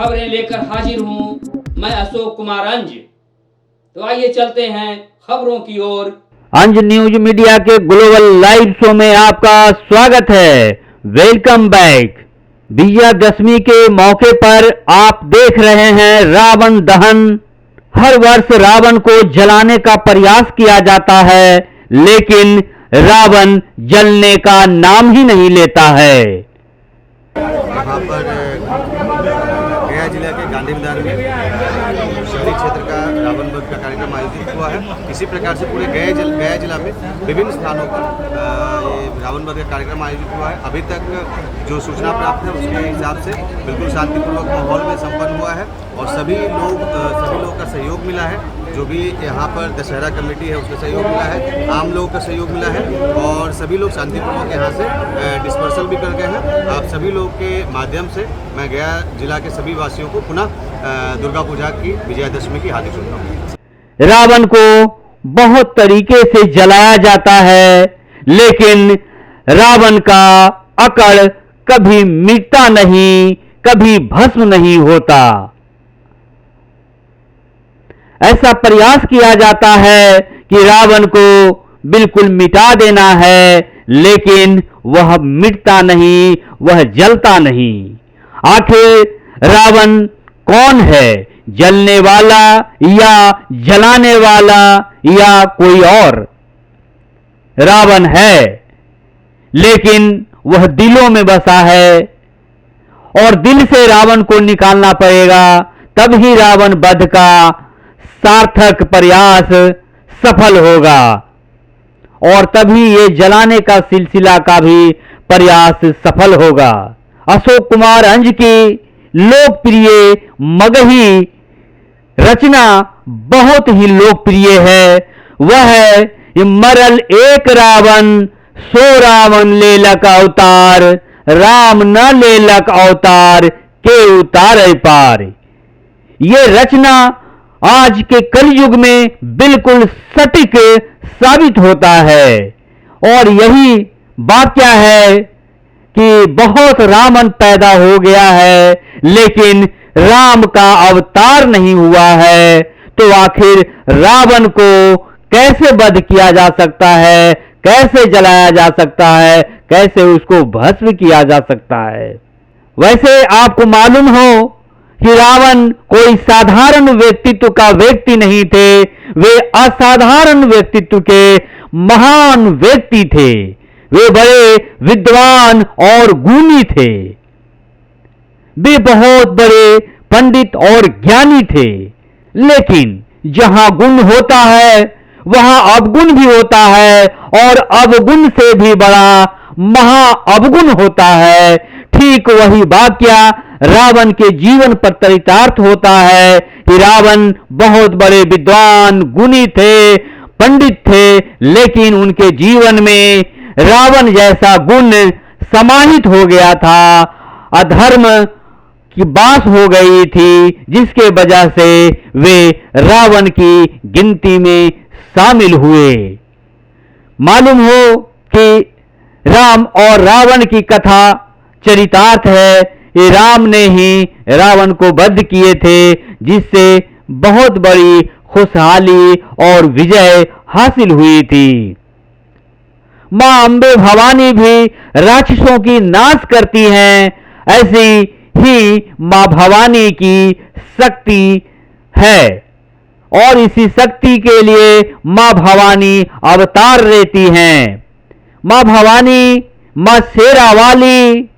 खबरें लेकर हाजिर हूं मैं अशोक कुमार अंज। तो आइए चलते हैं खबरों की ओर। अंज न्यूज मीडिया के ग्लोबल लाइव शो में आपका स्वागत है। Welcome back. विजयादशमी के मौके पर आप देख रहे हैं रावण दहन। हर वर्ष रावण को जलाने का प्रयास किया जाता है, लेकिन रावण जलने का नाम ही नहीं लेता है। यहाँ पर गया जिला के गांधी मैदान में शहरी क्षेत्र का रावण वध का कार्यक्रम आयोजित हुआ है। इसी प्रकार से पूरे गया जिला में विभिन्न स्थानों पर ये रावण वध का कार्यक्रम आयोजित हुआ है। अभी तक जो सूचना प्राप्त है उसके हिसाब से बिल्कुल शांतिपूर्वक माहौल में संपन्न हुआ है और सभी लोग का सहयोग मिला है। जो भी यहाँ पर दशहरा कमेटी है उसका सहयोग मिला है, आम लोगों का सहयोग मिला है और सभी लोग शांतिपूर्वक यहाँ से डिस्पर्सल भी कर गए हैं। आप सभी लोग के माध्यम से मैं गया जिला के सभी वासियों को पुनः दुर्गा पूजा की विजयादशमी की हार्दिक शुभकामनाएं। रावण को बहुत तरीके से जलाया जाता है, लेकिन रावण का अकड़ कभी मिटता नहीं, कभी भस्म नहीं होता। ऐसा प्रयास किया जाता है कि रावण को बिल्कुल मिटा देना है, लेकिन वह मिटता नहीं, वह जलता नहीं। आखिर रावण कौन है? जलने वाला या जलाने वाला या कोई और? रावण है, लेकिन वह दिलों में बसा है और दिल से रावण को निकालना पड़ेगा, तब ही रावण वध का सार्थक प्रयास सफल होगा और तभी ये जलाने का सिलसिला का भी प्रयास सफल होगा। अशोक कुमार अंज की लोकप्रिय मगही रचना बहुत ही लोकप्रिय है। वह है मरल एक रावण सो रावण लेलक अवतार, राम न लेलक अवतार के उतारे पार। ये रचना आज के कलयुग में बिल्कुल सटीक साबित होता है और यही वाक्य है कि बहुत रावण पैदा हो गया है, लेकिन राम का अवतार नहीं हुआ है। तो आखिर रावण को कैसे वध किया जा सकता है, कैसे जलाया जा सकता है, कैसे उसको भस्म किया जा सकता है? वैसे आपको मालूम हो कि रावण कोई साधारण व्यक्तित्व का व्यक्ति नहीं थे, वे असाधारण व्यक्तित्व के महान व्यक्ति थे। वे बड़े विद्वान और गुणी थे। वे बहुत बड़े पंडित और ज्ञानी थे। लेकिन जहां गुण होता है वहां अवगुण भी होता है और अवगुण से भी बड़ा महाअवगुण होता है। ठीक वही वाक्य रावण के जीवन पर चरितार्थ होता है कि रावण बहुत बड़े विद्वान गुणी थे, पंडित थे, लेकिन उनके जीवन में रावण जैसा गुण समाहित हो गया था। अधर्म की बात हो गई थी, जिसके वजह से वे रावण की गिनती में शामिल हुए। मालूम हो कि राम और रावण की कथा चरितार्थ है। ये राम ने ही रावण को वध किए थे, जिससे बहुत बड़ी खुशहाली और विजय हासिल हुई थी। मां अंबे भवानी भी राक्षसों की नाश करती हैं, ऐसी ही मां भवानी की शक्ति है और इसी शक्ति के लिए मां भवानी अवतार लेती हैं। मां भवानी, मां शेरावाली,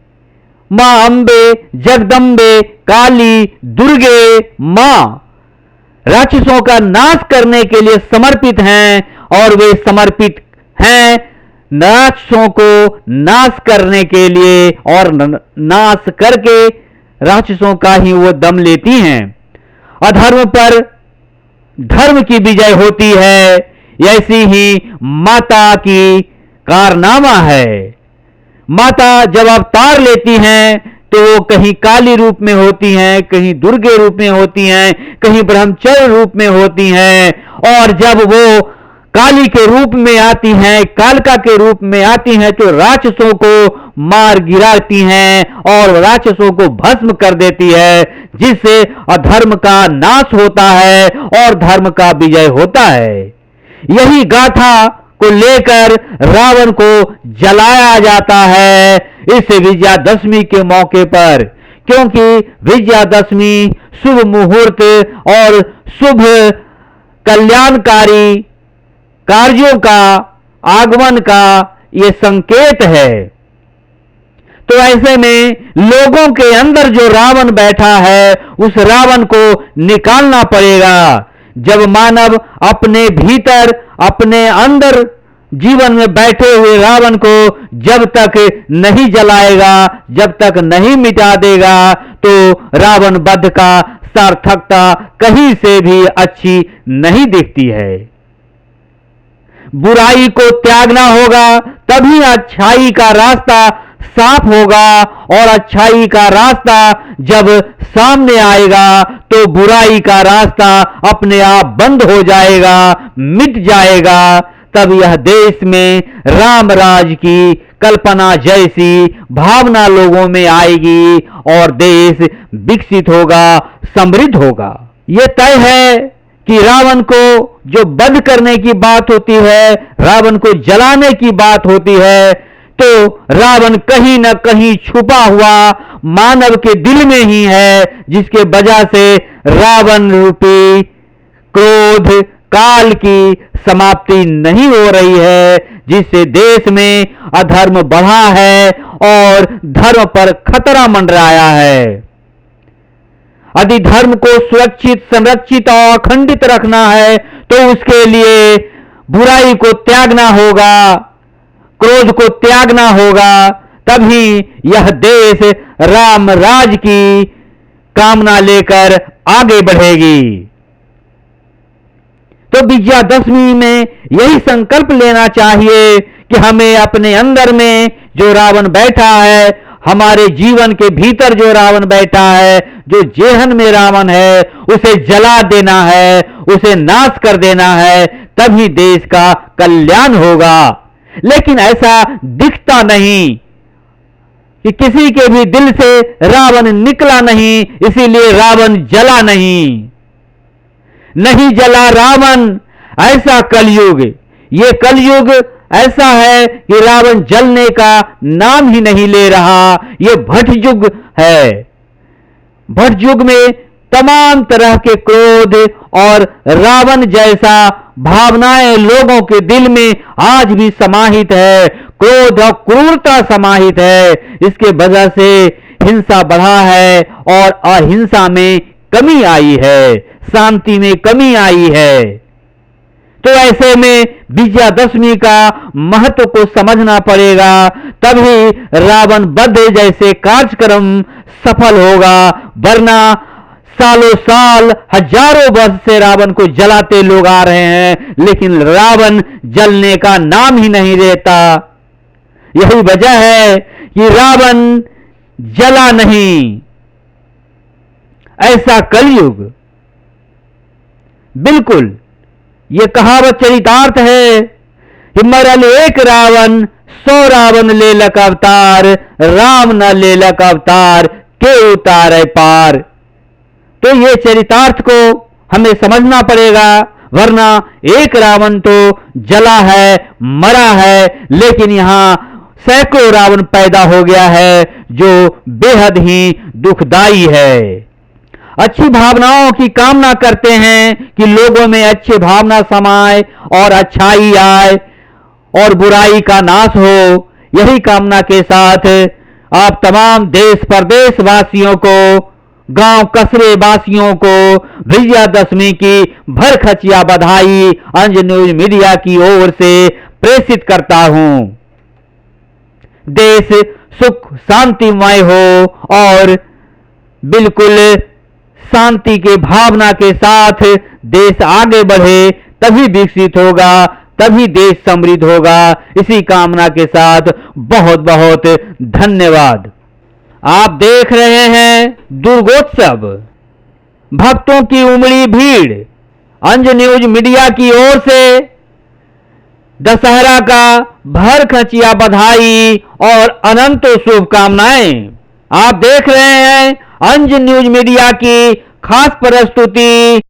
मां अंबे, जगदम्बे, काली, दुर्गे मां राक्षसों का नाश करने के लिए समर्पित हैं और वे समर्पित हैं राक्षसों को नाश करने के लिए और नाश करके राक्षसों का ही वो दम लेती हैं। अधर्म पर धर्म की विजय होती है। ऐसी ही माता की कारनामा है। माता जब अवतार लेती हैं तो वो कहीं काली रूप में होती हैं, कहीं दुर्गे रूप में होती हैं, कहीं ब्रह्मचर्य रूप में होती हैं और जब वो काली के रूप में आती हैं, कालका के रूप में आती हैं, तो राक्षसों को मार गिराती हैं और राक्षसों को भस्म कर देती है, जिससे अधर्म का नाश होता है और धर्म का विजय होता है। यही गाथा को लेकर रावण को जलाया जाता है इस विजयादशमी के मौके पर, क्योंकि विजयादशमी शुभ मुहूर्त और शुभ कल्याणकारी कार्यों का आगमन का ये संकेत है। तो ऐसे में लोगों के अंदर जो रावण बैठा है, उस रावण को निकालना पड़ेगा। जब मानव अपने भीतर, अपने अंदर जीवन में बैठे हुए रावण को जब तक नहीं जलाएगा, जब तक नहीं मिटा देगा, तो रावण वध का सार्थकता कहीं से भी अच्छी नहीं दिखती है। बुराई को त्यागना होगा, तभी अच्छाई का रास्ता साफ होगा, और अच्छाई का रास्ता जब सामने आएगा तो बुराई का रास्ता अपने आप बंद हो जाएगा, मिट जाएगा। तब यह देश में राम राज की कल्पना जैसी भावना लोगों में आएगी और देश विकसित होगा, समृद्ध होगा। यह तय है कि रावण को जो वध करने की बात होती है, रावण को जलाने की बात होती है, तो रावण कहीं न कहीं छुपा हुआ मानव के दिल में ही है, जिसके वजह से रावण रूपी क्रोध काल की समाप्ति नहीं हो रही है, जिससे देश में अधर्म बढ़ा है और धर्म पर खतरा मंडराया है। यदि धर्म को सुरक्षित, संरक्षित और अखंडित रखना है तो उसके लिए बुराई को त्यागना होगा, क्रोध को त्यागना होगा, तभी यह देश राम राज की कामना लेकर आगे बढ़ेगी। तो विजयादशमी में यही संकल्प लेना चाहिए कि हमें अपने अंदर में जो रावण बैठा है, हमारे जीवन के भीतर जो रावण बैठा है, जो जेहन में रावण है, उसे जला देना है, उसे नाश कर देना है, तभी देश का कल्याण होगा। लेकिन ऐसा दिखता नहीं कि किसी के भी दिल से रावण निकला नहीं, इसीलिए रावण जला नहीं जला रावण। ऐसा कलयुग, ये कलयुग ऐसा है कि रावण जलने का नाम ही नहीं ले रहा। ये भट युग है। भट युग में तमाम तरह के क्रोध और रावण जैसा भावनाएं लोगों के दिल में आज भी समाहित है। क्रोध और क्रूरता समाहित है। इसके वजह से हिंसा बढ़ा है और अहिंसा में कमी आई है, शांति में कमी आई है। तो ऐसे में विजयादशमी का महत्व को समझना पड़ेगा, तभी रावण वध जैसे कार्यक्रम सफल होगा। वरना सालों साल, हजारों वर्ष से रावण को जलाते लोग आ रहे हैं, लेकिन रावण जलने का नाम ही नहीं लेता। यही वजह है कि रावण जला नहीं। ऐसा कलयुग, बिल्कुल ये कहावत चरितार्थ है कि मरल एक रावण 100 रावण ले लक अवतार, राम न ले लक अवतार के उतारे पार। तो ये चरितार्थ को हमें समझना पड़ेगा, वरना एक रावण तो जला है, मरा है, लेकिन यहां सैकड़ों रावण पैदा हो गया है, जो बेहद ही दुखदाई है। अच्छी भावनाओं की कामना करते हैं कि लोगों में अच्छी भावना समाए और अच्छाई आए और बुराई का नाश हो। यही कामना के साथ आप तमाम देश प्रदेश वासियों को, गांव कस्बे वासियों को विजयादशमी की भरखचिया बधाई अंज न्यूज मीडिया की ओर से प्रेषित करता हूं। देश सुख शांतिमय हो और बिल्कुल शांति के भावना के साथ देश आगे बढ़े, तभी विकसित होगा, तभी देश समृद्ध होगा। इसी कामना के साथ बहुत बहुत धन्यवाद। आप देख रहे हैं दुर्गोत्सव, भक्तों की उमड़ी भीड़। अंज न्यूज मीडिया की ओर से दशहरा का भर खचिया बधाई और अनंतों शुभकामनाएं। आप देख रहे हैं अंज न्यूज मीडिया की खास प्रस्तुति।